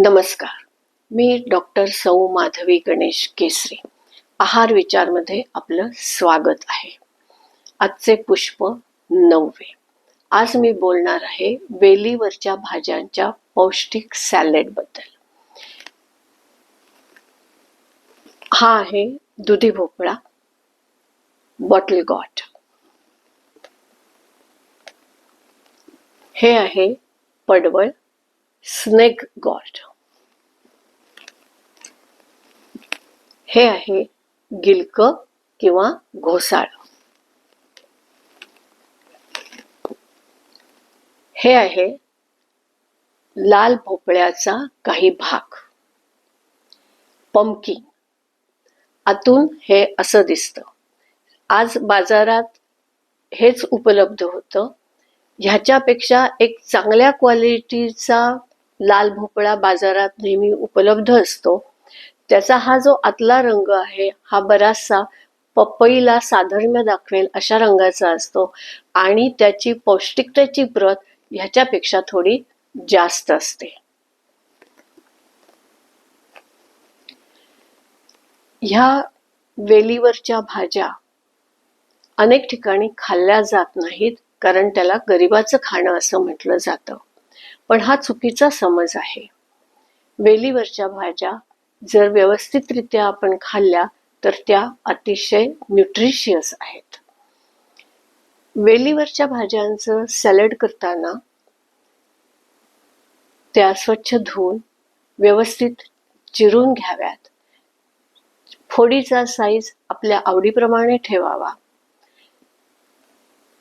नमस्कार. मी डॉक्टर सौ माधवी गणेश केसरी. आहार विचारमध्ये आपलं स्वागत आहे. आजचे पुष्प 9. आज मी बोलणार आहे वेलीवरच्या भाज्यांच्या पौष्टिक सॅलेड बद्दल. हा आहे दुधी भोपळा, बॉटल गॉट. हे आहे पडवळ, स्नेक गॉट. हे आहे गिलक किंवा घोसाळ. हे आहे लाल भोपळ्याचा काही भाग, पंपकिन. आतून हे असं दिसतं. आज बाजारात हेच उपलब्ध होतं. ह्याच्यापेक्षा एक चांगल्या क्वालिटीचा लाल भोपळा बाजारात नेहमी उपलब्ध असतो. त्याचा हा जो आतला रंग आहे हा बराचसा पपईला साधर्म्य दाखवेल अशा रंगाचा असतो आणि त्याची पौष्टिकतेची प्रत ह्याच्यापेक्षा थोडी जास्त असते. ह्या वेलीवरच्या भाज्या अनेक ठिकाणी खाल्ल्या जात नाहीत, कारण त्याला गरिबाचं खाणं असं म्हटलं जातं. पण हा चुकीचा समज आहे. वेलीवरच्या भाज्या जर व्यवस्थितरित्या आपण खाल्ल्या तर त्या अतिशय न्यूट्रिशियस आहेत. वेलीवरच्या भाज्यांचं सॅलड करताना त्या स्वच्छ धुवून व्यवस्थित चिरून घ्याव्यात. फोडीचा साईज आपल्या आवडीप्रमाणे ठेवावा.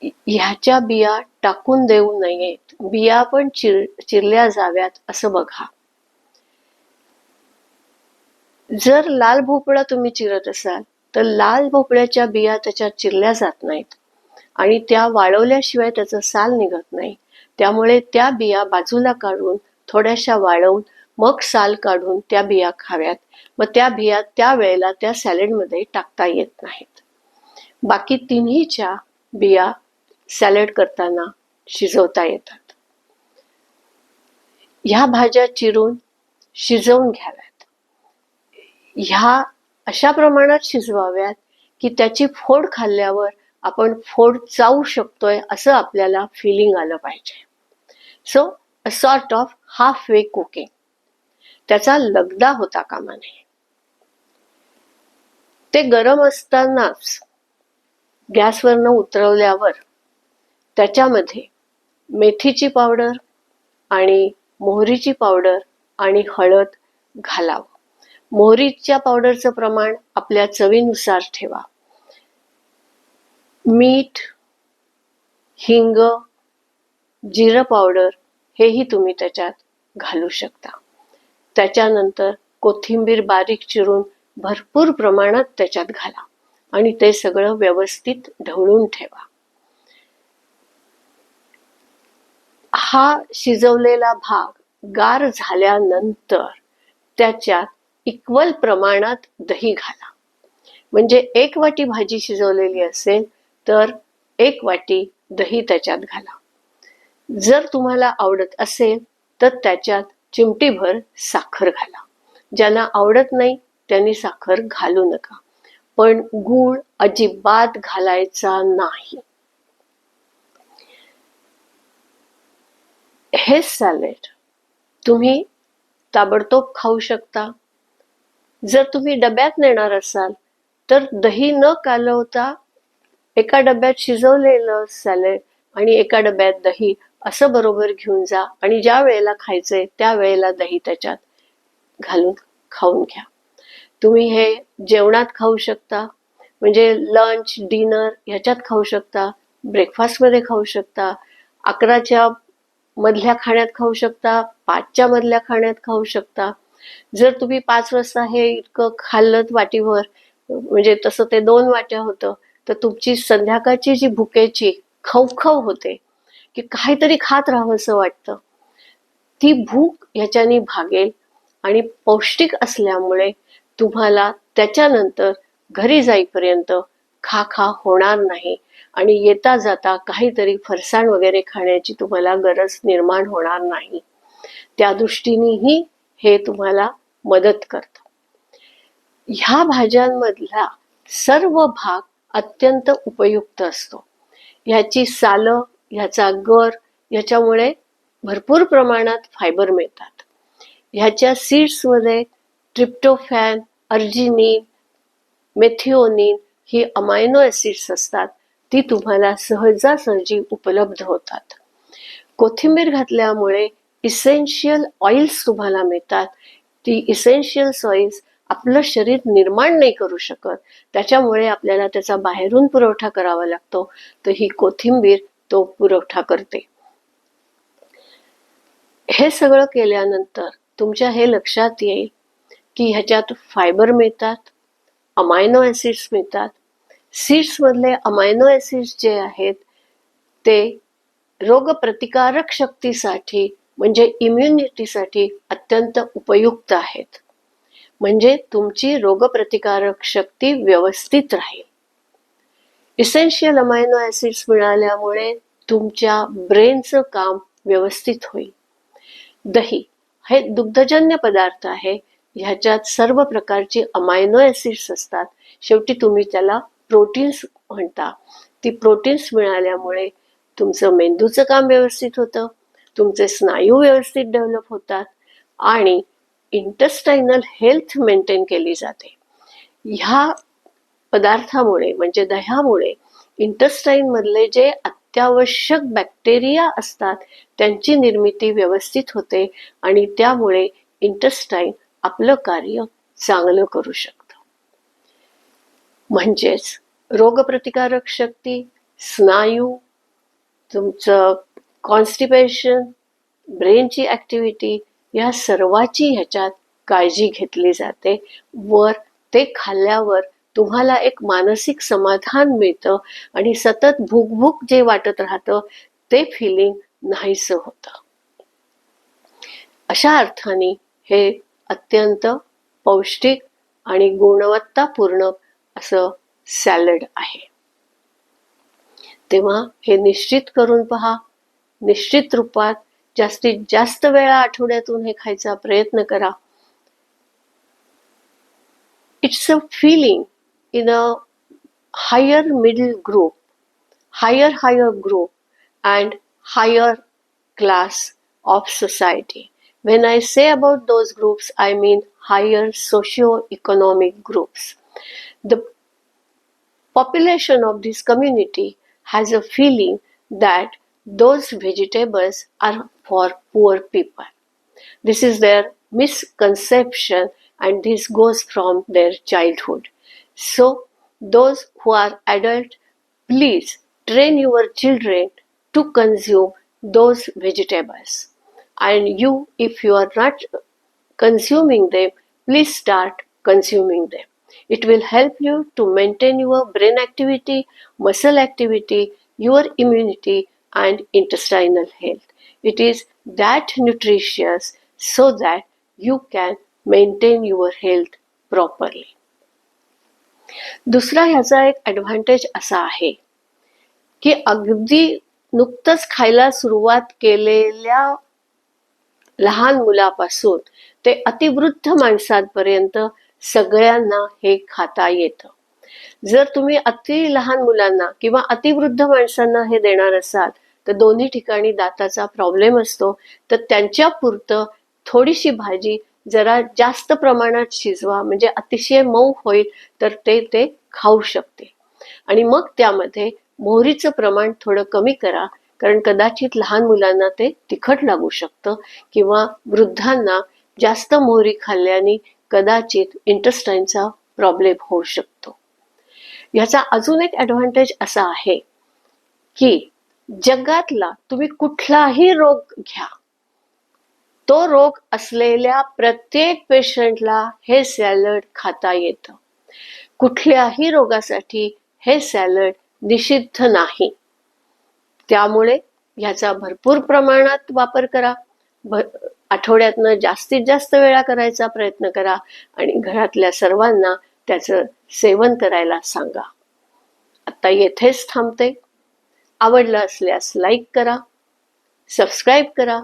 ह्याच्या बिया टाकून देऊ नयेत. बिया पण चिरल्या जाव्यात असं बघा. जर लाल भोपळा तुम्ही चिरत असाल तर लाल भोपळ्याच्या बिया त्याच्यात चिरल्या जात नाहीत आणि त्या वाळवल्याशिवाय त्याचं साल निघत नाही. त्यामुळे त्या बिया बाजूला काढून थोड्याशा वाळवून मग साल काढून त्या बिया खाव्यात. मग त्या बिया त्या वेळेला त्या सॅलेडमध्ये टाकता येत नाहीत. बाकी तिन्हीच्या बिया सॅलेड करताना शिजवता येतात. ह्या भाज्या चिरून शिजवून घ्याव्यात. ह्या अशा प्रमाणात शिजवाव्यात की त्याची फोड खाल्ल्यावर आपण फोड चावू शकतोय असं आपल्याला फिलिंग आलं पाहिजे. So a sort of half way cooking. त्याचा लगदा होता कामा नये. ते गरम असतानाच गॅसवरनं उतरवल्यावर त्याच्यामध्ये मेथीची पावडर आणि मोहरीची पावडर आणि हळद घालावं. मोहरीच्या पावडरचं प्रमाण आपल्या चवीनुसार ठेवा. मीठ, हिंग, जिरं पावडर हेही तुम्ही त्याच्यात घालू शकता. त्याच्यानंतर कोथिंबीर बारीक चिरून भरपूर प्रमाणात त्याच्यात घाला आणि ते सगळं व्यवस्थित ढवळून ठेवा. हा शिजवलेला भाग गार झाल्यानंतर त्याच्यात इक्वल प्रमाणात दही घाला. म्हणजे 1 वाटी भाजी शिजवलेली असेल तर 1 वाटी दही त्याच्यात घाला. जर तुम्हाला आवडत असेल तर त्याच्यात चिमटीभर साखर घाला. ज्यांना आवडत नाही त्यांनी साखर घालू नका. पण गूळ अजिबात घालायचा नाही. हे सॅलेड तुम्ही ताबडतोब खाऊ शकता. जर तुम्ही डब्यात नेणार असाल तर दही न कालवता एका डब्यात शिजवलेलं सॅलेड आणि एका डब्यात दही असं बरोबर घेऊन जा आणि ज्या वेळेला खायचंय त्या वेळेला दही त्याच्यात घालून खाऊन घ्या. तुम्ही हे जेवणात खाऊ शकता, म्हणजे लंच, डिनर ह्याच्यात खाऊ शकता, ब्रेकफास्टमध्ये खाऊ शकता, 11च्या मधल्या खाण्यात खाऊ शकता, 5च्या मधल्या खाण्यात खाऊ शकता. जर तुम्ही 5 वाजता हे इतकं खाल्लं वाटीभर, म्हणजे तसं ते 2 वाट्या होतं, तर तुमची संध्याकाळची जी भुकेची खवखव होते की काहीतरी खात राहावंसं वाटतं, ती भूक ह्याच्यानी भागेल आणि पौष्टिक असल्यामुळे तुम्हाला त्याच्यानंतर घरी जाईपर्यंत खा होणार नाही आणि येता जाता काहीतरी फरसाण वगैरे खाण्याची तुम्हाला गरज निर्माण होणार नाही. त्या दृष्टीनेही हे तुम्हाला मदत करतं. ह्या भाज्यांमधला सर्व भाग अत्यंत उपयुक्त असतो. ह्याची सालं, ह्याचा गर, ह्याच्यामुळे भरपूर प्रमाणात फायबर मिळतात. ह्याच्या सीड्समध्ये ट्रिप्टोफॅन, अर्जिनिन, मेथिओनिन ही अमायनो ऍसिड्स असतात. ती तुम्हाला सहजासहजी उपलब्ध होतात. कोथिंबीर घातल्यामुळे इसेन्शियल ऑइल्स तुम्हाला मिळतात. ती इसेन्शियल ऑइल्स आपलं शरीर निर्माण नाही करू शकत, त्याच्यामुळे आपल्याला त्याचा बाहेरून पुरवठा करावा लागतो. तर ही कोथिंबीर तो पुरवठा करते. हे सगळं केल्यानंतर तुमच्या हे लक्षात येईल की ह्याच्यात फायबर मिळतात, अमायनो ऍसिड्स मिळतात. सीड्समधले अमायनो ऍसिड्स जे आहेत ते रोगप्रतिकारक शक्तीसाठी म्हणजे इम्युनिटीसाठी अत्यंत उपयुक्त आहेत. म्हणजे तुमची रोगप्रतिकारक शक्ती व्यवस्थित राहील. इसेन्शियल अमायनो ऍसिड्स मिळाल्यामुळे तुमच्या ब्रेनचं काम व्यवस्थित होईल. दही हे दुग्धजन्य पदार्थ आहे. ह्याच्यात सर्व प्रकारचे अमायनो ऍसिड्स असतात. शेवटी तुम्ही त्याला प्रोटीन्स म्हणता. ती प्रोटीन्स मिळाल्यामुळे तुमचं मेंदूचं काम व्यवस्थित होतं, तुमचे स्नायू व्यवस्थित डेव्हलप होतात आणि इंटेस्टाइनल हेल्थ मेंटेन केली जाते. ह्या पदार्थामुळे म्हणजे दह्यामुळे इंटेस्टाइन मधले जे अत्यावश्यक बॅक्टेरिया असतात त्यांची निर्मिती व्यवस्थित होते आणि त्यामुळे इंटेस्टाइन आपलं कार्य चांगलं करू शकतं. म्हणजेच रोगप्रतिकारक शक्ती, स्नायू, तुमचं कॉन्स्टिपेशन, ब्रेनची ऍक्टिव्हिटी या सर्वाची ह्याच्यात काळजी घेतली जाते. वर ते खाल्ल्यावर तुम्हाला एक मानसिक समाधान मिळतं आणि सतत भूक जे वाटत राहतं ते फिलिंग नाहीसं होतं. अशा अर्थाने हे अत्यंत पौष्टिक आणि गुणवत्तापूर्ण असं सॅलड आहे. तेव्हा हे निश्चित करून पहा. निश्चित रूपात जास्तीत जास्त वेळा आठवड्यातून हे खायचा प्रयत्न करा. It's a feeling in a higher middle group, higher group and higher class of society. When I say about those groups, I mean higher socio-economic groups. The population of this community has a feeling that those vegetables are for poor people. This is their misconception and this goes from their childhood. So, those who are adult, please train your children to consume those vegetables. And you, if you are not consuming them, please start consuming them. It will help you to maintain your brain activity, muscle activity, your immunity and intestinal health. It is that nutritious so that you can maintain your health properly. दुसरा ह्याचा एक advantage असा आहे की अगदी नुकतंच खायला सुरुवात केलेल्या लहान मुलापासून ते अतिवृद्ध माणसांपर्यंत सगळ्यांना हे खाता येतं. जर तुम्ही अति लहान मुलांना किंवा अतिवृद्ध माणसांना हे देणार असाल तर दोन्ही ठिकाणी दाताचा प्रॉब्लेम असतो. तर त्यांच्या पुरतं थोडीशी भाजी जरा जास्त प्रमाणात शिजवा म्हणजे अतिशय मऊ होईल तर ते खाऊ शकते. आणि मग त्यामध्ये मोहरीचं प्रमाण थोडं कमी करा कारण कदाचित लहान मुलांना ते तिखट लागू शकतं किंवा वृद्धांना जास्त मोहरी खाल्ल्याने कदाचित इंटेस्टाइनचा प्रॉब्लेम होऊ शकतो. याचा अजून एक ऍडव्हान्टेज असा आहे की जगातला तुम्ही कुठलाही रोग घ्या, तो रोग असलेल्या प्रत्येक पेशंटला हे सॅलड खाता येतं. कुठल्याही रोगासाठी हे सॅलड निषिद्ध नाही. त्यामुळे ह्याचा भरपूर प्रमाणात वापर करा. आठवड्यातनं जास्तीत जास्त वेळा करायचा प्रयत्न करा आणि घरातल्या सर्वांना त्याचं सेवन करायला सांगा. आता येथेच थांबते. आवडलं असल्यास लाईक करा, सबस्क्राईब करा,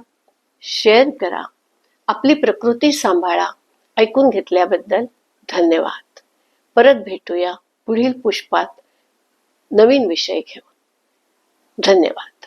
शेअर करा आपली प्रकृती सांभाळा. ऐकून घेतल्याबद्दल धन्यवाद. परत भेटूया पुढील पुष्पात नवीन विषय घेऊन. धन्यवाद.